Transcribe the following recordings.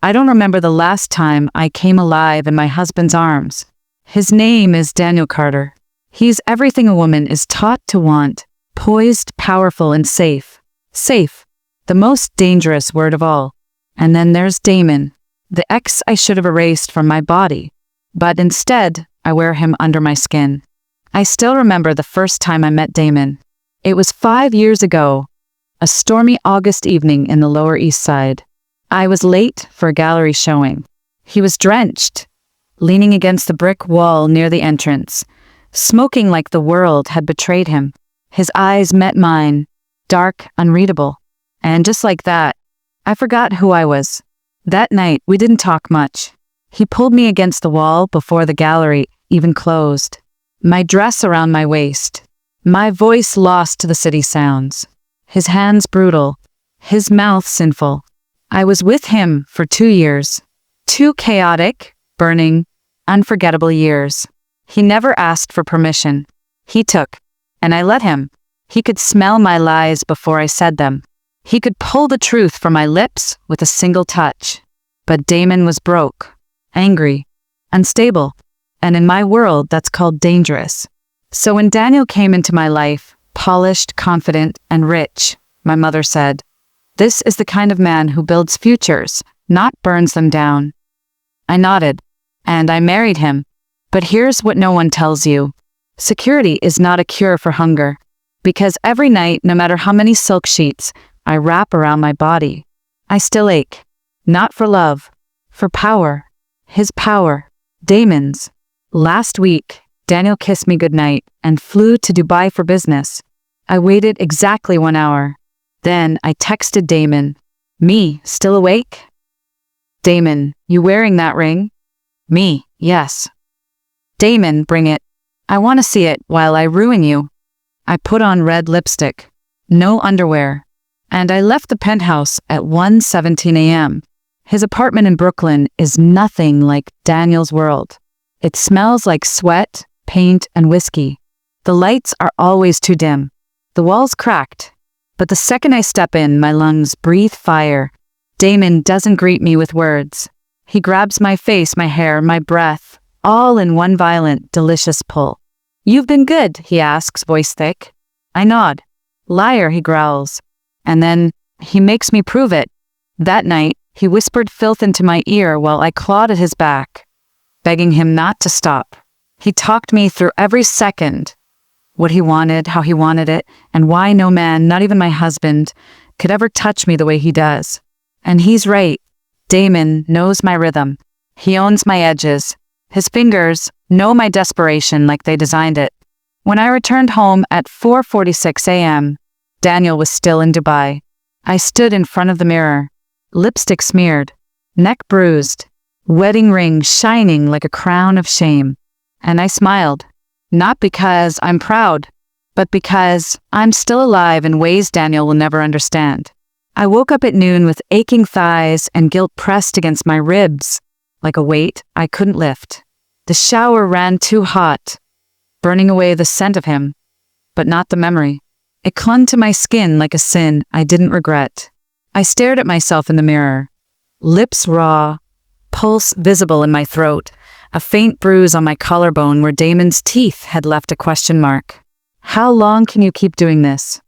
I don't remember the last time I came alive in my husband's arms. His name is Daniel Carter. He's everything a woman is taught to want, poised, powerful, and safe. Safe, the most dangerous word of all. And then there's Damon, the ex I should have erased from my body. But instead, I wear him under my skin. I still remember the first time I met Damon. It was 5 years ago, a stormy August evening in the Lower East Side. I was late for a gallery showing. He was drenched, leaning against the brick wall near the entrance, smoking like the world had betrayed him. His eyes met mine, dark, unreadable. And just like that, I forgot who I was. That night, we didn't talk much. He pulled me against the wall before the gallery even closed. My dress around my waist, my voice lost to the city sounds. His hands brutal, his mouth sinful. I was with him for 2 years. 2 chaotic, burning, unforgettable years. He never asked for permission. He took, and I let him. He could smell my lies before I said them. He could pull the truth from my lips with a single touch. But Damon was broke, angry, unstable, and in my world that's called dangerous. So when Daniel came into my life, polished, confident, and rich, my mother said, "This is the kind of man who builds futures, not burns them down." I nodded, and I married him. But here's what no one tells you. Security is not a cure for hunger, because every night, no matter how many silk sheets I wrap around my body, I still ache. Not for love, for power. His power. Damon's. Last week, Daniel kissed me goodnight and flew to Dubai for business. I waited exactly 1 hour. Then I texted Damon. "Me, still awake?" "Damon, you wearing that ring?" "Me, yes." "Damon, bring it. I want to see it while I ruin you." I put on red lipstick, no underwear, and I left the penthouse at 1:17 a.m. His apartment in Brooklyn is nothing like Daniel's world. It smells like sweat, paint, and whiskey. The lights are always too dim. The walls cracked. But the second I step in, my lungs breathe fire. Damon doesn't greet me with words. He grabs my face, my hair, my breath, all in one violent, delicious pull. "You've been good," he asks, voice thick. I nod. "Liar," he growls. And then he makes me prove it. That night, he whispered filth into my ear while I clawed at his back, begging him not to stop. He talked me through every second, what he wanted, how he wanted it, and why no man, not even my husband, could ever touch me the way he does. And he's right. Damon knows my rhythm. He owns my edges. His fingers know my desperation like they designed it. When I returned home at 4:46 a.m., Daniel was still in Dubai. I stood in front of the mirror, lipstick smeared, neck bruised, wedding ring shining like a crown of shame. And I smiled. Not because I'm proud, but because I'm still alive in ways Daniel will never understand. I woke up at noon with aching thighs and guilt pressed against my ribs, like a weight I couldn't lift. The shower ran too hot, burning away the scent of him, but not the memory. It clung to my skin like a sin I didn't regret. I stared at myself in the mirror, lips raw, pulse visible in my throat, a faint bruise on my collarbone where Damon's teeth had left a question mark. "How long can you keep doing this?"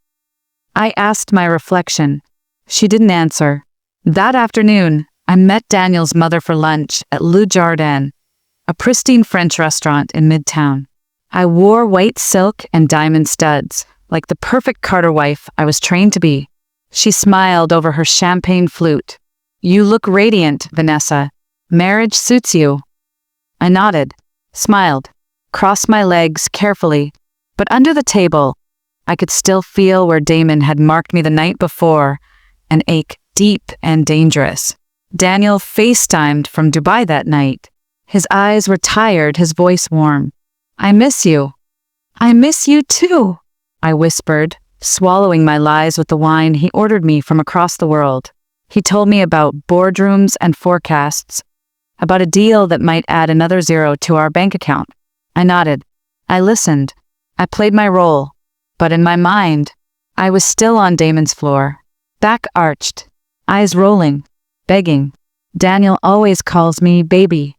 I asked my reflection. She didn't answer. That afternoon, I met Daniel's mother for lunch at Le Jardin, a pristine French restaurant in Midtown. I wore white silk and diamond studs, like the perfect Carter wife I was trained to be. She smiled over her champagne flute. "You look radiant, Vanessa. Marriage suits you." I nodded, smiled, crossed my legs carefully, but under the table, I could still feel where Damon had marked me the night before, an ache deep and dangerous. Daniel FaceTimed from Dubai that night. His eyes were tired, his voice warm. "I miss you." "I miss you too," I whispered, swallowing my lies with the wine he ordered me from across the world. He told me about boardrooms and forecasts, about a deal that might add another zero to our bank account. I nodded. I listened. I played my role. But in my mind, I was still on Damon's floor, back arched, eyes rolling, begging. Daniel always calls me baby.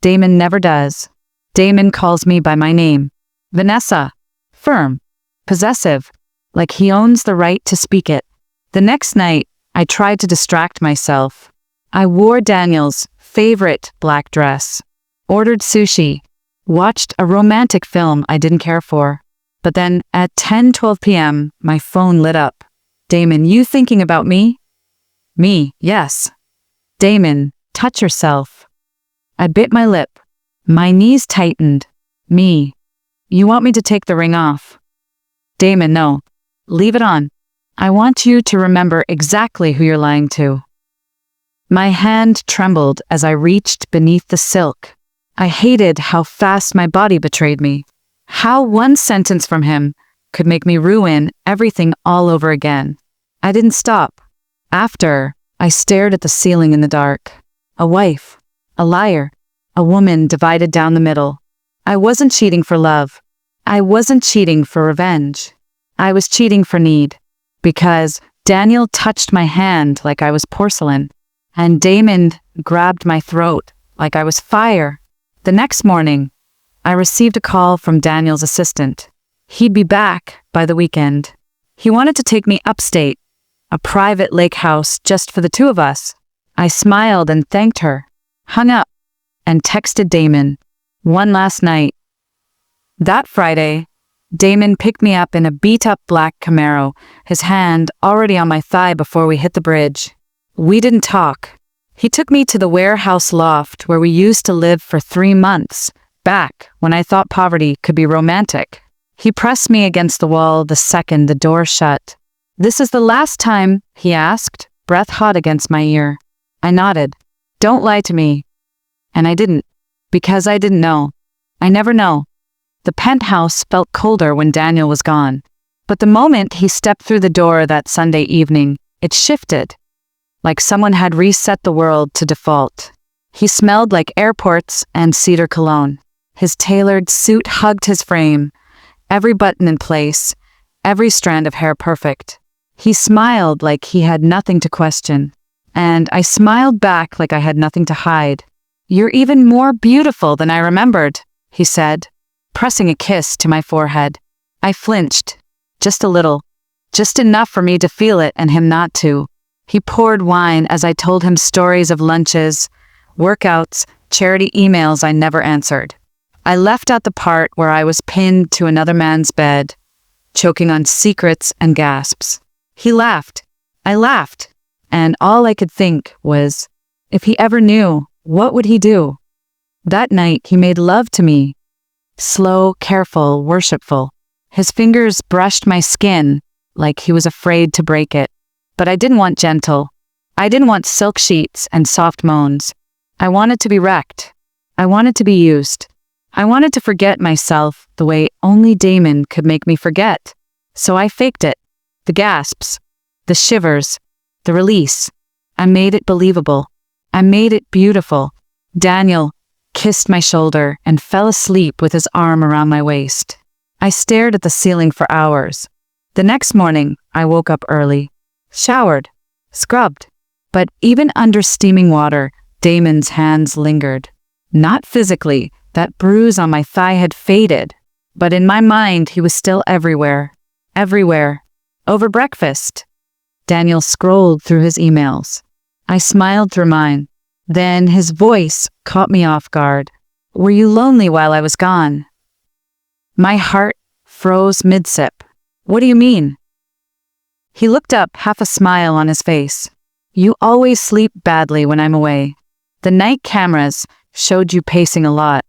Damon never does. Damon calls me by my name. Vanessa. Firm. Possessive. Like he owns the right to speak it. The next night, I tried to distract myself. I wore Daniel's favorite black dress, ordered sushi, watched a romantic film I didn't care for. But then at 10:12 p.m., my phone lit up. Damon, you thinking about me? Me, yes. Damon, touch yourself. I bit my lip. My knees tightened. Me. You want me to take the ring off? Damon, no. Leave it on. I want you to remember exactly who you're lying to. My hand trembled as I reached beneath the silk. I hated how fast my body betrayed me. How one sentence from him could make me ruin everything all over again. I didn't stop. After, I stared at the ceiling in the dark. A wife. A liar. A woman divided down the middle. I wasn't cheating for love. I wasn't cheating for revenge. I was cheating for need. Because Daniel touched my hand like I was porcelain, and Damon grabbed my throat like I was fire. The next morning, I received a call from Daniel's assistant. He'd be back by the weekend. He wanted to take me upstate, a private lake house just for the two of us. I smiled and thanked her, hung up, and texted Damon. One last night. That Friday, Damon picked me up in a beat-up black Camaro, his hand already on my thigh before we hit the bridge. We didn't talk. He took me to the warehouse loft where we used to live for 3 months, back when I thought poverty could be romantic. He pressed me against the wall the second the door shut. "This is the last time?" he asked, breath hot against my ear. I nodded. "Don't lie to me." And I didn't, because I didn't know. I never know. The penthouse felt colder when Daniel was gone. But the moment he stepped through the door that Sunday evening, it shifted. Like someone had reset the world to default. He smelled like airports and cedar cologne. His tailored suit hugged his frame, every button in place, every strand of hair perfect. He smiled like he had nothing to question. And I smiled back like I had nothing to hide. "You're even more beautiful than I remembered," he said, pressing a kiss to my forehead. I flinched. Just a little. Just enough for me to feel it and him not to. He poured wine as I told him stories of lunches, workouts, charity emails I never answered. I left out the part where I was pinned to another man's bed, choking on secrets and gasps. He laughed. I laughed. And all I could think was, if he ever knew, what would he do? That night, he made love to me. Slow, careful, worshipful. His fingers brushed my skin like he was afraid to break it. But I didn't want gentle. I didn't want silk sheets and soft moans. I wanted to be wrecked. I wanted to be used. I wanted to forget myself the way only Damon could make me forget. So I faked it. The gasps, the shivers, the release. I made it believable. I made it beautiful. Daniel kissed my shoulder and fell asleep with his arm around my waist. I stared at the ceiling for hours. The next morning, I woke up early, showered, scrubbed. But even under steaming water, Damon's hands lingered. Not physically, that bruise on my thigh had faded. But in my mind, he was still everywhere. Everywhere. Over breakfast. Daniel scrolled through his emails. I smiled through mine. Then his voice caught me off guard. "Were you lonely while I was gone?" My heart froze mid-sip. "What do you mean?" He looked up, half a smile on his face. "You always sleep badly when I'm away. The night cameras showed you pacing a lot."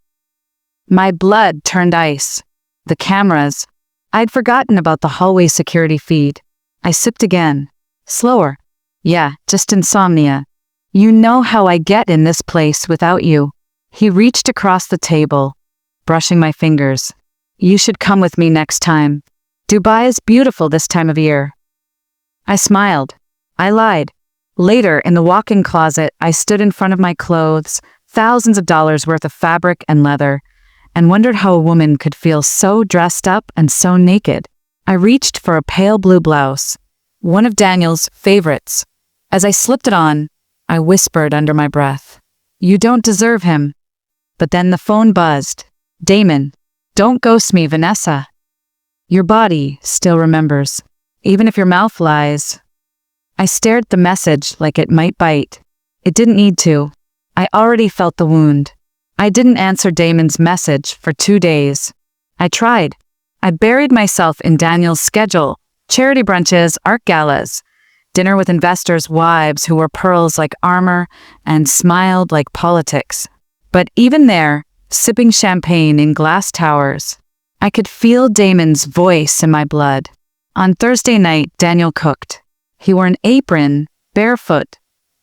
My blood turned ice. The cameras. I'd forgotten about the hallway security feed. I sipped again. Slower. "Yeah, just insomnia. You know how I get in this place without you." He reached across the table, brushing my fingers. "You should come with me next time. Dubai is beautiful this time of year." I smiled. I lied. Later, in the walk-in closet, I stood in front of my clothes, thousands of dollars worth of fabric and leather, and wondered how a woman could feel so dressed up and so naked. I reached for a pale blue blouse, one of Daniel's favorites. As I slipped it on, I whispered under my breath. You don't deserve him. But then the phone buzzed. Damon, don't ghost me, Vanessa. Your body still remembers, even if your mouth lies. I stared at the message like it might bite. It didn't need to. I already felt the wound. I didn't answer Damon's message for 2 days. I tried. I buried myself in Daniel's schedule, charity brunches, art galas, dinner with investors' wives who wore pearls like armor and smiled like politics. But even there, sipping champagne in glass towers, I could feel Damon's voice in my blood. On Thursday night, Daniel cooked. He wore an apron, barefoot,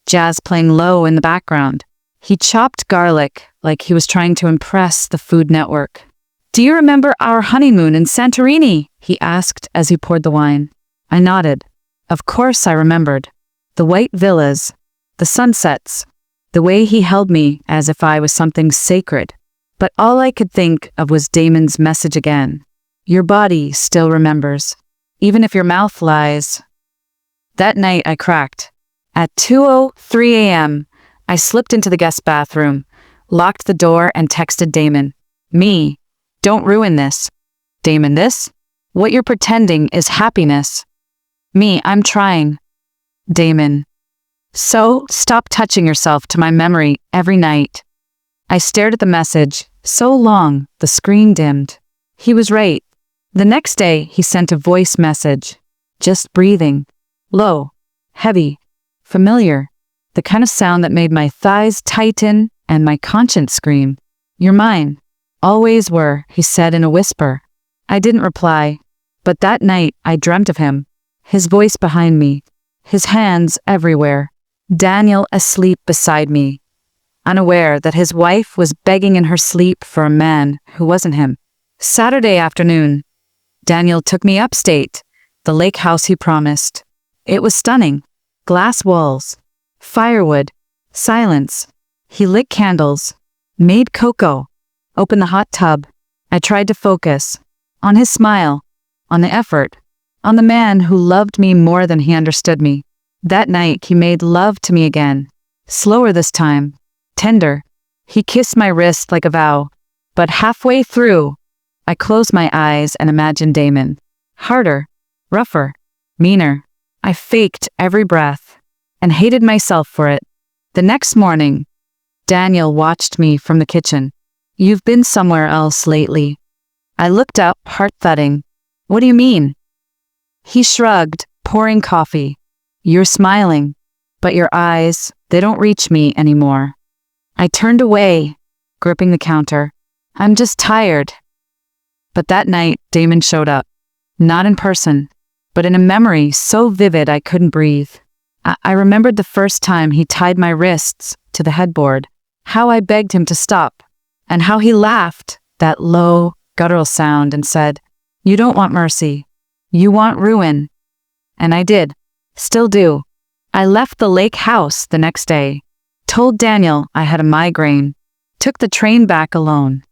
jazz playing low in the background. He chopped garlic like he was trying to impress the Food Network. Do you remember our honeymoon in Santorini? He asked as he poured the wine. I nodded. Of course I remembered. The white villas, the sunsets, the way he held me as if I was something sacred. But all I could think of was Damon's message again. Your body still remembers, even if your mouth lies. That night I cracked. At 2:03 a.m., I slipped into the guest bathroom, locked the door, and texted Damon. Me, don't ruin this. Damon, this? What you're pretending is happiness. Me, I'm trying. Damon. So, stop touching yourself to my memory every night. I stared at the message, so long, the screen dimmed. He was right. The next day, he sent a voice message. Just breathing. Low. Heavy. Familiar. The kind of sound that made my thighs tighten and my conscience scream. You're mine. Always were, he said in a whisper. I didn't reply. But that night, I dreamt of him. His voice behind me. His hands everywhere. Daniel asleep beside me, unaware that his wife was begging in her sleep for a man who wasn't him. Saturday afternoon, Daniel took me upstate, the lake house he promised. It was stunning. Glass walls, firewood, silence. He lit candles, made cocoa, opened the hot tub. I tried to focus on his smile, on the effort, on the man who loved me more than he understood me. That night, he made love to me again. Slower this time. Tender. He kissed my wrist like a vow. But halfway through, I closed my eyes and imagined Damon. Harder. Rougher. Meaner. I faked every breath and hated myself for it. The next morning, Daniel watched me from the kitchen. You've been somewhere else lately. I looked up, heart thudding. What do you mean? He shrugged, pouring coffee. You're smiling, but your eyes, they don't reach me anymore. I turned away, gripping the counter. I'm just tired. But that night, Damon showed up. Not in person, but in a memory so vivid I couldn't breathe. I remembered the first time he tied my wrists to the headboard, how I begged him to stop, and how he laughed, that low, guttural sound, and said, You don't want mercy. You want ruin. And I did. Still do. I left the lake house the next day, told Daniel I had a migraine, took the train back alone,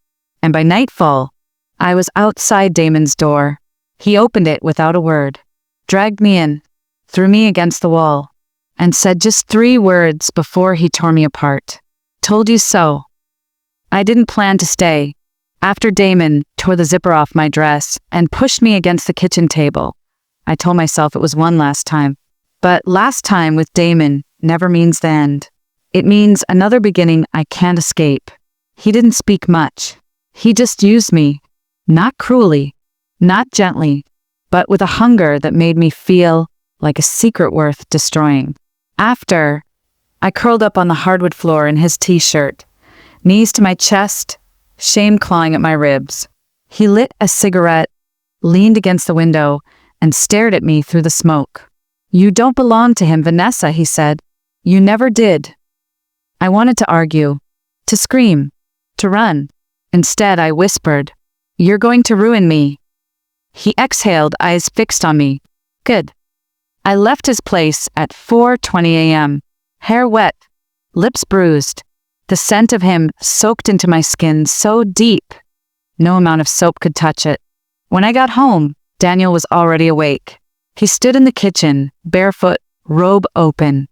and by nightfall, I was outside Damon's door. He opened it without a word, dragged me in, threw me against the wall, and said just 3 words before he tore me apart. Told you so. I didn't plan to stay. After Damon tore the zipper off my dress and pushed me against the kitchen table, I told myself it was one last time. But last time with Damon never means the end. It means another beginning I can't escape. He didn't speak much. He just used me. Not cruelly, not gently, but with a hunger that made me feel like a secret worth destroying. After, I curled up on the hardwood floor in his t-shirt, knees to my chest, shame clawing at my ribs. He lit a cigarette, leaned against the window, and stared at me through the smoke. You don't belong to him, Vanessa, he said. You never did. I wanted to argue, to scream, to run. Instead, I whispered, You're going to ruin me. He exhaled, eyes fixed on me. Good. I left his place at 4:20 a.m., hair wet, lips bruised, the scent of him soaked into my skin so deep, no amount of soap could touch it. When I got home, Daniel was already awake. He stood in the kitchen, barefoot, robe open.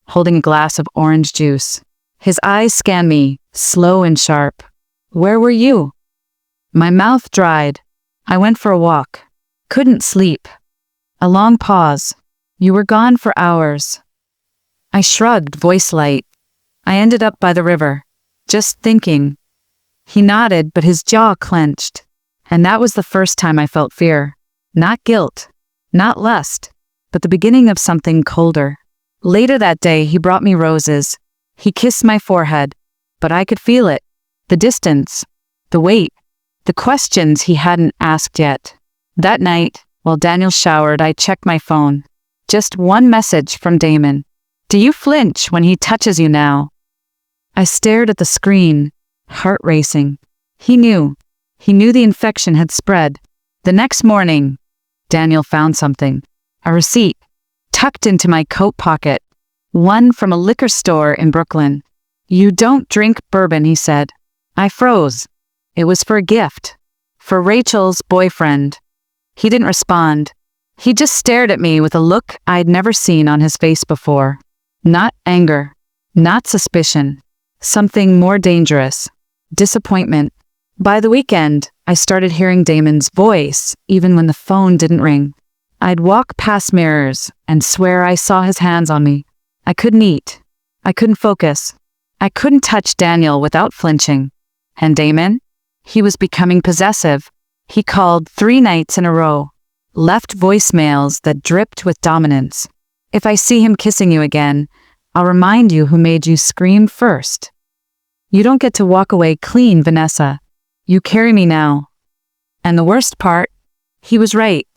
holding a glass of orange juice. His eyes scanned me, slow and sharp. "Where were you?" My mouth dried. "I went for a walk. Couldn't sleep." A long pause. "You were gone for hours." I shrugged, voice light. "I ended up by the river. Just thinking." He nodded, but his jaw clenched. And that was the first time I felt fear. Not guilt, not lust, but the beginning of something colder. Later that day, he brought me roses. He kissed my forehead, but I could feel it. The distance, the weight, the questions he hadn't asked yet. That night, while Daniel showered, I checked my phone. Just one message from Damon. "Do you flinch when he touches you now?" I stared at the screen, heart racing. He knew. He knew the infection had spread. The next morning, Daniel found something. A receipt, tucked into my coat pocket. One from a liquor store in Brooklyn. "You don't drink bourbon," he said. I froze. It was for a gift. For Rachel's boyfriend. He didn't respond. He just stared at me with a look I'd never seen on his face before. Not anger. Not suspicion. Something more dangerous. Disappointment. By the weekend, I started hearing Damon's voice, even when the phone didn't ring. I'd walk past mirrors and swear I saw his hands on me. I couldn't eat. I couldn't focus. I couldn't touch Daniel without flinching. And Damon? He was becoming possessive. He called 3 nights in a row. Left voicemails that dripped with dominance. "If I see him kissing you again, I'll remind you who made you scream first. You don't get to walk away clean, Vanessa. You carry me now." And the worst part? He was right.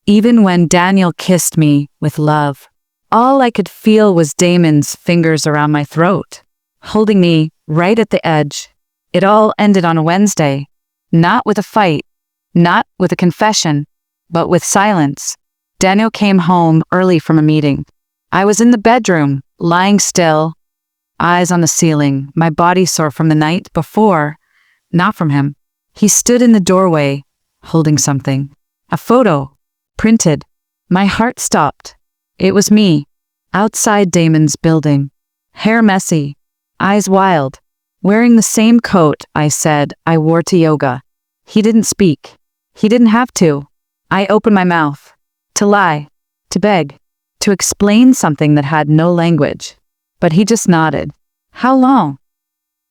Even when Daniel kissed me with love, all I could feel was Damon's fingers around my throat, holding me right at the edge. It all ended on a Wednesday. Not with a fight, not with a confession, but with silence. Daniel came home early from a meeting. I was in the bedroom, lying still, eyes on the ceiling, my body sore from the night before, not from him. He stood in the doorway, holding something. A photo, printed. My heart stopped. It was me, outside Damon's building. Hair messy, eyes wild, wearing the same coat I said I wore to yoga. He didn't speak. He didn't have to. I opened my mouth. To lie. To beg. To explain something that had no language. But he just nodded. "How long?"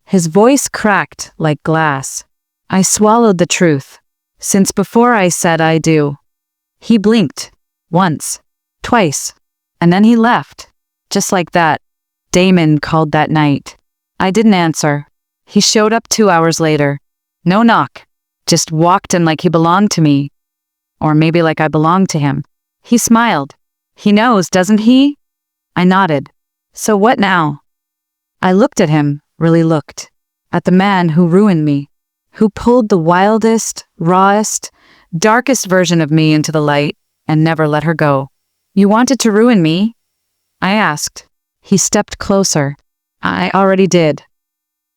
His voice cracked like glass. I swallowed the truth. "Since before I said I do." He blinked. Once. Twice. And then he left. Just like that. Damon called that night. I didn't answer. He showed up 2 hours later. No knock. Just walked in like he belonged to me. Or maybe like I belonged to him. He smiled. "He knows, doesn't he?" I nodded. "So what now?" I looked at him, really looked. At the man who ruined me. Who pulled the wildest, rawest, darkest version of me into the light and never let her go. "You wanted to ruin me?" I asked. He stepped closer. "I already did."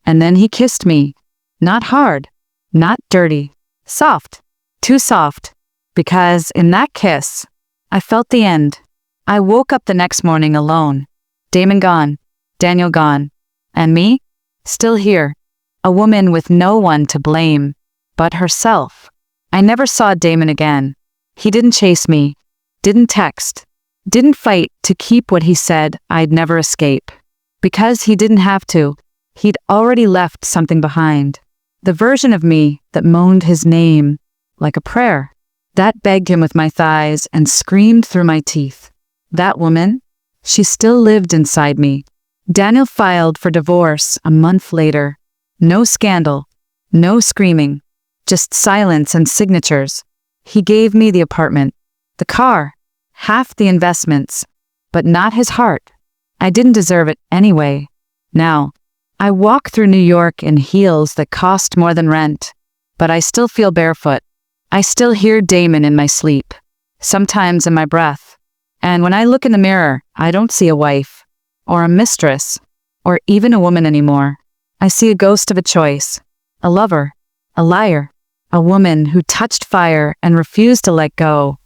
And then he kissed me. Not hard. Not dirty. Soft. Too soft. Because in that kiss, I felt the end. I woke up the next morning alone. Damon gone. Daniel gone. And me? Still here. A woman with no one to blame but herself. I never saw Damon again. He didn't chase me. Didn't text. Didn't fight to keep what he said I'd never escape. Because he didn't have to. He'd already left something behind. The version of me that moaned his name like a prayer. That begged him with my thighs and screamed through my teeth. That woman? She still lived inside me. Daniel filed for divorce a month later. No scandal. No screaming. Just silence and signatures. He gave me the apartment. The car. Half the investments. But not his heart. I didn't deserve it anyway. Now, I walk through New York in heels that cost more than rent. But I still feel barefoot. I still hear Damon in my sleep. Sometimes in my breath. And when I look in the mirror, I don't see a wife. Or a mistress. Or even a woman anymore. I see a ghost of a choice. A lover. A liar. A woman who touched fire and refused to let go.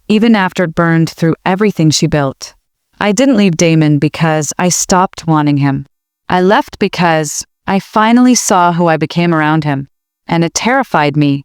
Even after it burned through everything she built. I didn't leave Damon because I stopped wanting him. I left because I finally saw who I became around him, and it terrified me